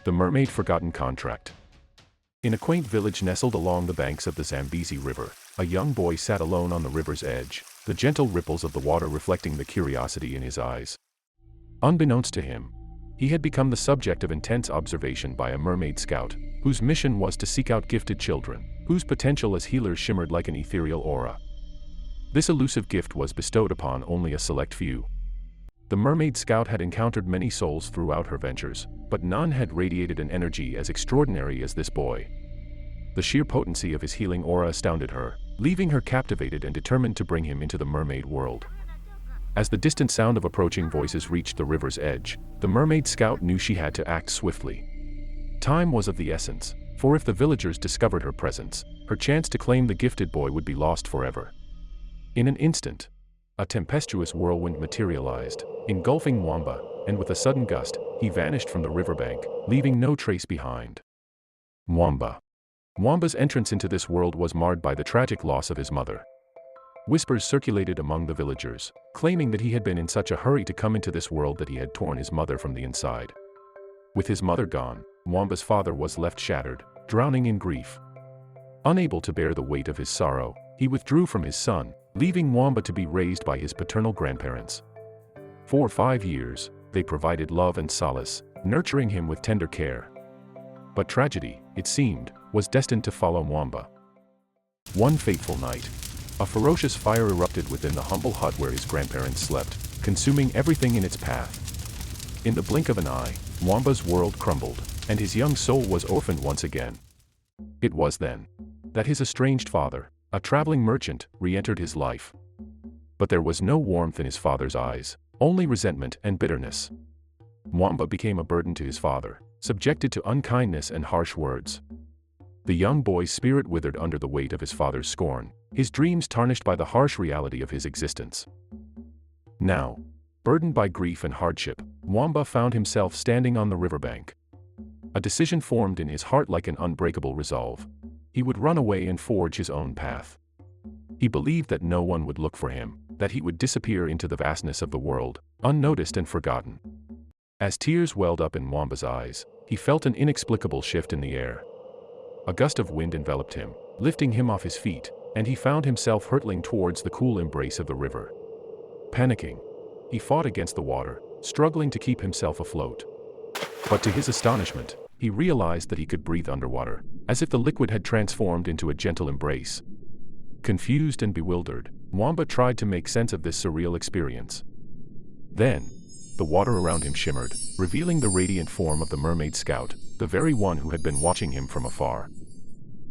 The Mermaid Forgotten Contract. In a quaint village nestled along the banks of the Zambezi River, a young boy sat alone on the river's edge, the gentle ripples of the water reflecting the curiosity in his eyes. Unbeknownst to him, he had become the subject of intense observation by a mermaid scout, whose mission was to seek out gifted children, whose potential as healers shimmered like an ethereal aura. This elusive gift was bestowed upon only a select few. The Mermaid Scout had encountered many souls throughout her ventures, but none had radiated an energy as extraordinary as this boy. The sheer potency of his healing aura astounded her, leaving her captivated and determined to bring him into the mermaid world. As the distant sound of approaching voices reached the river's edge, the Mermaid Scout knew she had to act swiftly. Time was of the essence, for if the villagers discovered her presence, her chance to claim the gifted boy would be lost forever. In an instant, a tempestuous whirlwind materialized, engulfing Mwamba, and with a sudden gust, he vanished from the riverbank, leaving no trace behind. Mwamba. Mwamba's entrance into this world was marred by the tragic loss of his mother. Whispers circulated among the villagers, claiming that he had been in such a hurry to come into this world that he had torn his mother from the inside. With his mother gone, Mwamba's father was left shattered, drowning in grief. Unable to bear the weight of his sorrow, he withdrew from his son, leaving Mwamba to be raised by his paternal grandparents. For 5 years, they provided love and solace, nurturing him with tender care. But tragedy, it seemed, was destined to follow Mwamba. One fateful night, a ferocious fire erupted within the humble hut where his grandparents slept, consuming everything in its path. In the blink of an eye, Mwamba's world crumbled, and his young soul was orphaned once again. It was then that his estranged father, a traveling merchant, re-entered his life. But there was no warmth in his father's eyes, only resentment and bitterness. Mwamba became a burden to his father, subjected to unkindness and harsh words. The young boy's spirit withered under the weight of his father's scorn, his dreams tarnished by the harsh reality of his existence. Now, burdened by grief and hardship, Mwamba found himself standing on the riverbank. A decision formed in his heart like an unbreakable resolve. He would run away and forge his own path. He believed that no one would look for him, that he would disappear into the vastness of the world, unnoticed and forgotten. As tears welled up in Mwamba's eyes, he felt an inexplicable shift in the air. A gust of wind enveloped him, lifting him off his feet, and he found himself hurtling towards the cool embrace of the river. Panicking, he fought against the water, struggling to keep himself afloat. But to his astonishment, he realized that he could breathe underwater, as if the liquid had transformed into a gentle embrace. Confused and bewildered, Mwamba tried to make sense of this surreal experience. Then, the water around him shimmered, revealing the radiant form of the Mermaid Scout, the very one who had been watching him from afar.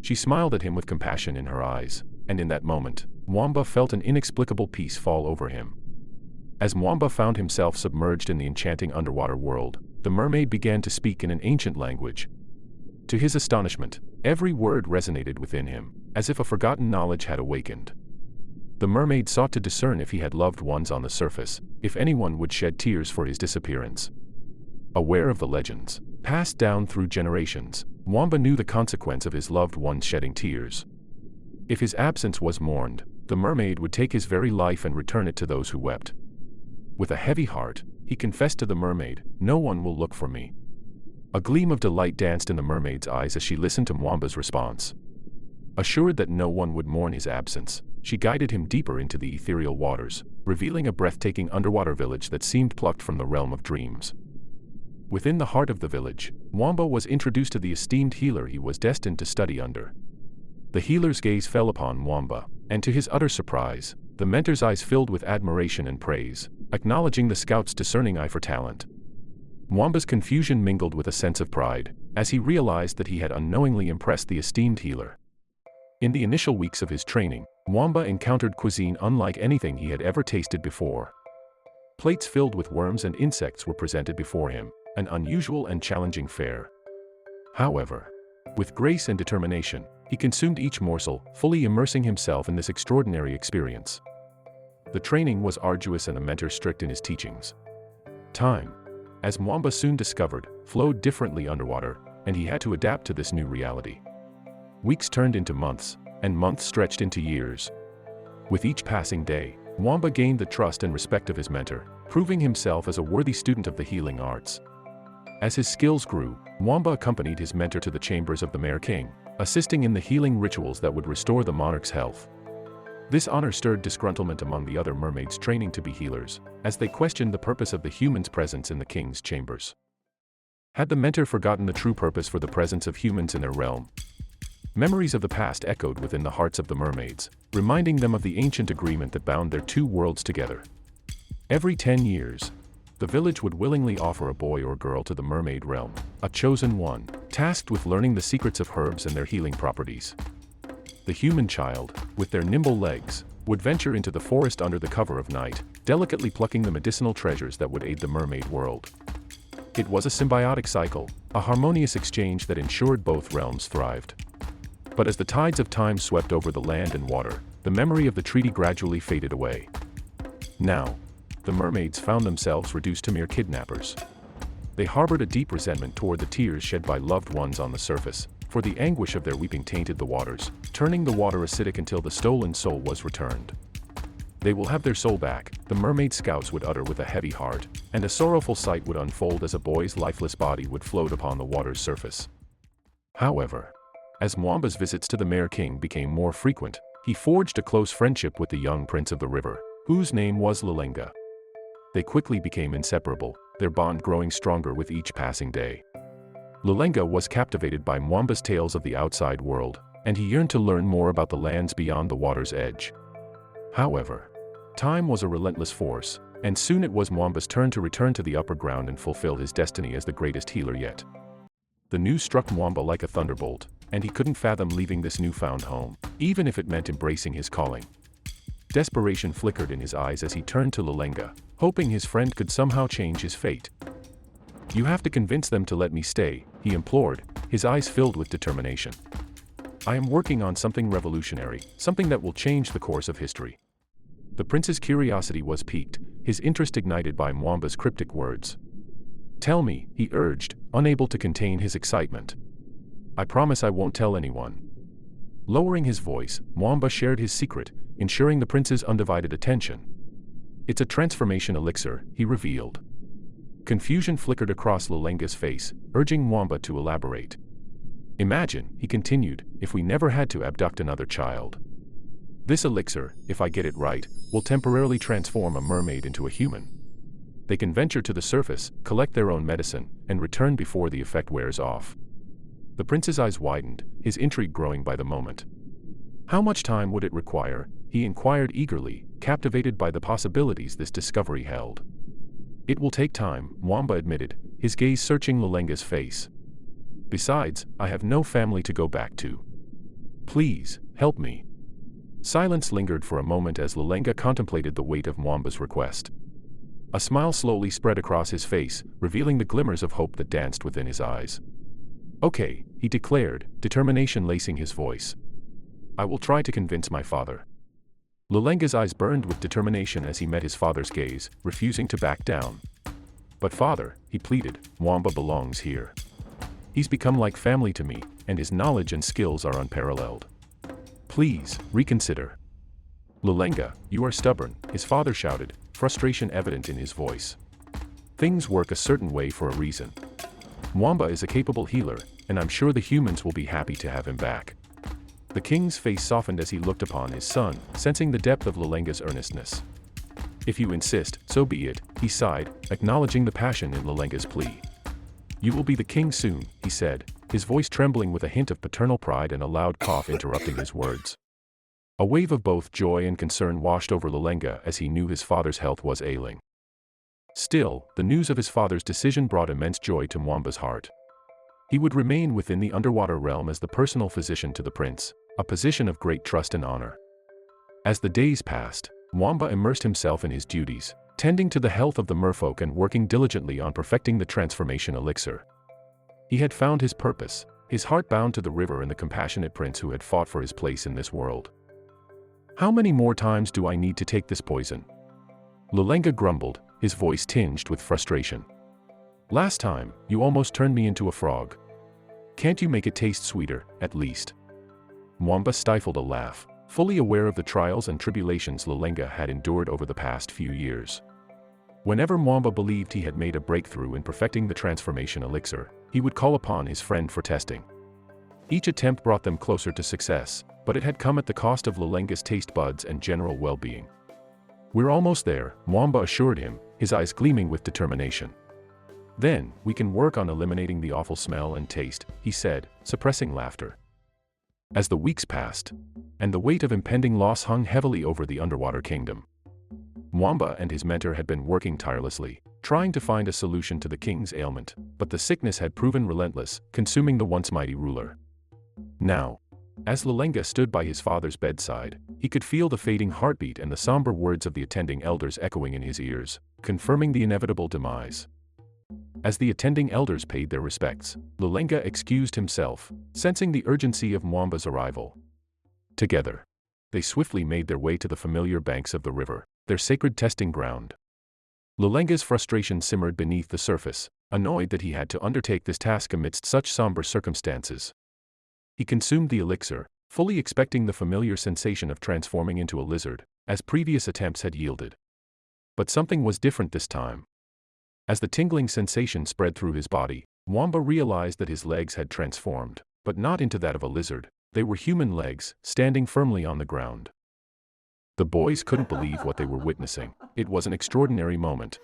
She smiled at him with compassion in her eyes, and in that moment, Mwamba felt an inexplicable peace fall over him. As Mwamba found himself submerged in the enchanting underwater world, the mermaid began to speak in an ancient language. To his astonishment, every word resonated within him, as if a forgotten knowledge had awakened. The mermaid sought to discern if he had loved ones on the surface, if anyone would shed tears for his disappearance. Aware of the legends, passed down through generations, Mwamba knew the consequence of his loved ones shedding tears. If his absence was mourned, the mermaid would take his very life and return it to those who wept. With a heavy heart, he confessed to the mermaid, "No one will look for me." A gleam of delight danced in the mermaid's eyes as she listened to Mwamba's response. Assured that no one would mourn his absence, she guided him deeper into the ethereal waters, revealing a breathtaking underwater village that seemed plucked from the realm of dreams. Within the heart of the village, Mwamba was introduced to the esteemed healer he was destined to study under. The healer's gaze fell upon Mwamba, and to his utter surprise, the mentor's eyes filled with admiration and praise, acknowledging the scout's discerning eye for talent. Mwamba's confusion mingled with a sense of pride, as he realized that he had unknowingly impressed the esteemed healer. In the initial weeks of his training, Mwamba encountered cuisine unlike anything he had ever tasted before. Plates filled with worms and insects were presented before him, an unusual and challenging fare. However, with grace and determination, he consumed each morsel, fully immersing himself in this extraordinary experience. The training was arduous and the mentor strict in his teachings. Time, as Mwamba soon discovered, flowed differently underwater, and he had to adapt to this new reality. Weeks turned into months, and months stretched into years. With each passing day, Mwamba gained the trust and respect of his mentor, proving himself as a worthy student of the healing arts. As his skills grew, Mwamba accompanied his mentor to the chambers of the Mer King, assisting in the healing rituals that would restore the monarch's health. This honor stirred disgruntlement among the other mermaids training to be healers, as they questioned the purpose of the humans' presence in the king's chambers. Had the mentor forgotten the true purpose for the presence of humans in their realm? Memories of the past echoed within the hearts of the mermaids, reminding them of the ancient agreement that bound their two worlds together. Every 10 years, the village would willingly offer a boy or girl to the mermaid realm, a chosen one, tasked with learning the secrets of herbs and their healing properties. The human child, with their nimble legs, would venture into the forest under the cover of night, delicately plucking the medicinal treasures that would aid the mermaid world. It was a symbiotic cycle, a harmonious exchange that ensured both realms thrived. But as the tides of time swept over the land and water, the memory of the treaty gradually faded away. Now, the mermaids found themselves reduced to mere kidnappers. They harbored a deep resentment toward the tears shed by loved ones on the surface, for the anguish of their weeping tainted the waters, turning the water acidic until the stolen soul was returned. They will have their soul back, the Mermaid Scouts would utter with a heavy heart, and a sorrowful sight would unfold as a boy's lifeless body would float upon the water's surface. However, as Mwamba's visits to the Mer King became more frequent, he forged a close friendship with the young prince of the river, whose name was Lulenga. They quickly became inseparable, their bond growing stronger with each passing day. Lulenga was captivated by Mwamba's tales of the outside world, and he yearned to learn more about the lands beyond the water's edge. However, time was a relentless force, and soon it was Mwamba's turn to return to the upper ground and fulfill his destiny as the greatest healer yet. The news struck Mwamba like a thunderbolt, and he couldn't fathom leaving this newfound home, even if it meant embracing his calling. Desperation flickered in his eyes as he turned to Lulenga, hoping his friend could somehow change his fate. "You have to convince them to let me stay," he implored, his eyes filled with determination. "I am working on something revolutionary, something that will change the course of history." The prince's curiosity was piqued, his interest ignited by Mwamba's cryptic words. "Tell me," he urged, unable to contain his excitement. "I promise I won't tell anyone." Lowering his voice, Mwamba shared his secret, ensuring the prince's undivided attention. "It's a transformation elixir," he revealed. Confusion flickered across Lulenga's face, urging Mwamba to elaborate. "Imagine," he continued, "if we never had to abduct another child. This elixir, if I get it right, will temporarily transform a mermaid into a human. They can venture to the surface, collect their own medicine, and return before the effect wears off." The prince's eyes widened, his intrigue growing by the moment. "How much time would it require?" he inquired eagerly, captivated by the possibilities this discovery held. "It will take time," Mwamba admitted, his gaze searching Lulenga's face. "Besides, I have no family to go back to. Please, help me." Silence lingered for a moment as Lulenga contemplated the weight of Mwamba's request. A smile slowly spread across his face, revealing the glimmers of hope that danced within his eyes. "Okay," he declared, determination lacing his voice. "I will try to convince my father." Lulenga's eyes burned with determination as he met his father's gaze, refusing to back down. "But father," he pleaded, "Mwamba belongs here. He's become like family to me, and his knowledge and skills are unparalleled. Please, reconsider." "Lulenga, you are stubborn," his father shouted, frustration evident in his voice. "Things work a certain way for a reason. Mwamba is a capable healer, and I'm sure the humans will be happy to have him back." The king's face softened as he looked upon his son, sensing the depth of Lulenga's earnestness. "If you insist, so be it," he sighed, acknowledging the passion in Lulenga's plea. "You will be the king soon," he said, his voice trembling with a hint of paternal pride and a loud cough interrupting his words. A wave of both joy and concern washed over Lulenga as he knew his father's health was ailing. Still, the news of his father's decision brought immense joy to Mwamba's heart. He would remain within the underwater realm as the personal physician to the prince, a position of great trust and honor. As the days passed, Mwamba immersed himself in his duties, tending to the health of the merfolk and working diligently on perfecting the transformation elixir. He had found his purpose, his heart bound to the river and the compassionate prince who had fought for his place in this world. "How many more times do I need to take this poison?" Lulenga grumbled, his voice tinged with frustration. "Last time, you almost turned me into a frog. Can't you make it taste sweeter, at least?" Mwamba stifled a laugh, fully aware of the trials and tribulations Lulenga had endured over the past few years. Whenever Mwamba believed he had made a breakthrough in perfecting the transformation elixir, he would call upon his friend for testing. Each attempt brought them closer to success, but it had come at the cost of Lulenga's taste buds and general well-being. "We're almost there," Mwamba assured him, his eyes gleaming with determination. "Then, we can work on eliminating the awful smell and taste," he said, suppressing laughter. As the weeks passed, and the weight of impending loss hung heavily over the underwater kingdom, Mwamba and his mentor had been working tirelessly, trying to find a solution to the king's ailment, but the sickness had proven relentless, consuming the once mighty ruler. Now, as Lulenga stood by his father's bedside, he could feel the fading heartbeat and the somber words of the attending elders echoing in his ears, confirming the inevitable demise. As the attending elders paid their respects, Lulenga excused himself, sensing the urgency of Mwamba's arrival. Together, they swiftly made their way to the familiar banks of the river, their sacred testing ground. Lulenga's frustration simmered beneath the surface, annoyed that he had to undertake this task amidst such somber circumstances. He consumed the elixir, fully expecting the familiar sensation of transforming into a lizard, as previous attempts had yielded. But something was different this time. As the tingling sensation spread through his body, Mwamba realized that his legs had transformed, but not into that of a lizard. They were human legs, standing firmly on the ground. The boys couldn't believe what they were witnessing. It was an extraordinary moment.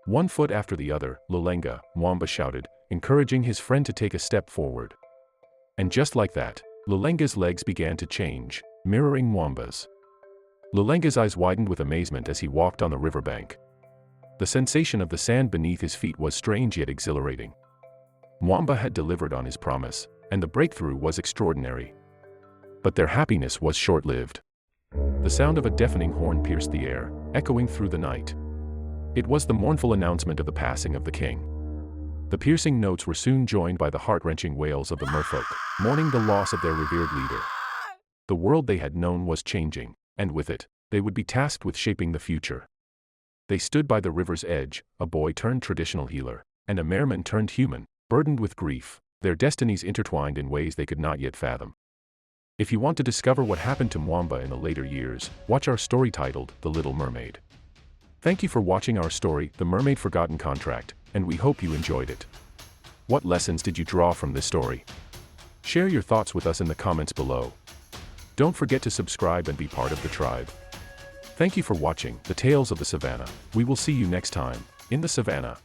One foot after the other, Lulenga, Mwamba shouted, encouraging his friend to take a step forward. And just like that, Lulenga's legs began to change, mirroring Mwamba's. Lulenga's eyes widened with amazement as he walked on the riverbank. The sensation of the sand beneath his feet was strange yet exhilarating. Mwamba had delivered on his promise, and the breakthrough was extraordinary. But their happiness was short-lived. The sound of a deafening horn pierced the air, echoing through the night. It was the mournful announcement of the passing of the king. The piercing notes were soon joined by the heart-wrenching wails of the merfolk, mourning the loss of their revered leader. The world they had known was changing, and with it, they would be tasked with shaping the future. They stood by the river's edge, a boy turned traditional healer, and a merman turned human, burdened with grief, their destinies intertwined in ways they could not yet fathom. If you want to discover what happened to Mwamba in the later years, watch our story titled The Little Mermaid. Thank you for watching our story, The Mermaid Forgotten Contract, and we hope you enjoyed it. What lessons did you draw from this story? Share your thoughts with us in the comments below. Don't forget to subscribe and be part of the tribe. Thank you for watching The Tales of the Savannah. We will see you next time, in the Savannah.